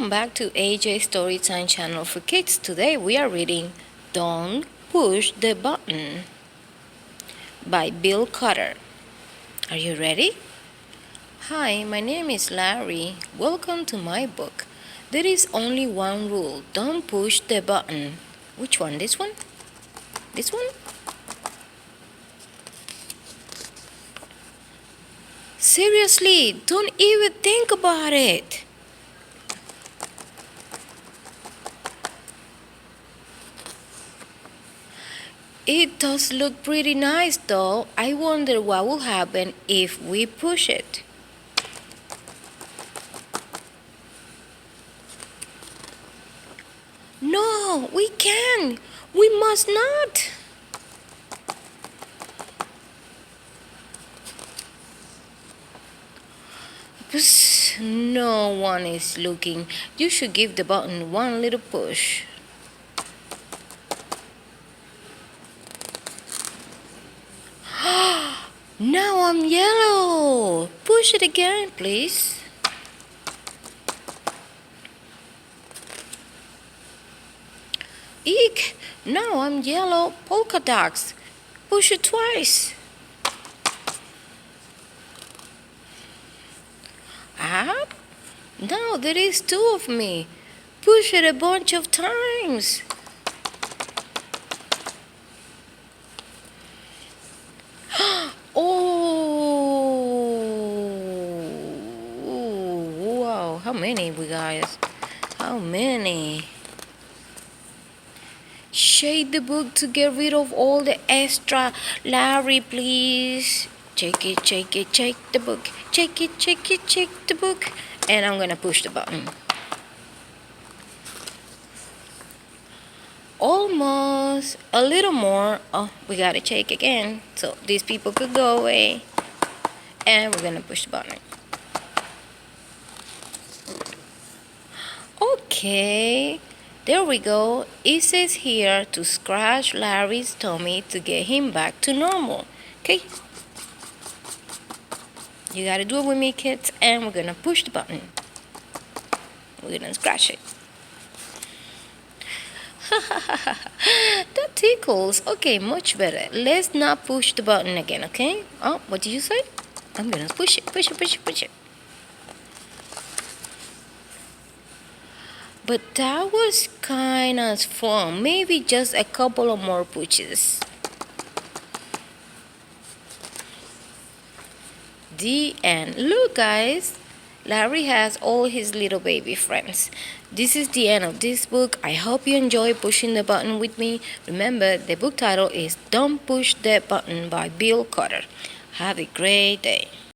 Welcome back to AEJI Storytime channel for kids. Today we are reading Don't Push the Button by Bill Cotter. Are you ready? Hi, my name is Larry. Welcome to my book. There is only one rule. Don't push the button. Which one? This one? This one? Seriously, don't even think about it. It does look pretty nice though. I wonder what will happen if we push it. No, we can't. We must not. No one is looking. You should give the button one little push. Now I'm yellow. Push it again, please. Eek! Now I'm yellow polka dots. Push it twice. Ah? Now there is two of me. Push it a bunch of times. Oh, wow, how many we guys? How many? Shake the book to get rid of all the extra. Larry, please. Shake it, shake the book. Shake it, shake the book. And I'm gonna push the button. Almost. A little more. Oh, we gotta shake again. So these people could go away. And we're gonna push the button. Okay. There we go. It says here to scratch Larry's tummy to get him back to normal. Okay? You gotta do it with me, kids. And we're gonna push the button. We're gonna scratch it. That tickles. Okay, much better. Let's not push the button again, okay? Oh, what did you say? I'm gonna push it, push it, push it, push it. But that was kind of fun. Maybe just a couple of more pushes. The end. Look, guys. Larry has all his little baby friends. This is the end of this book. I hope you enjoy pushing the button with me. Remember, the book title is Don't Push That Button by Bill Cotter. Have a great day.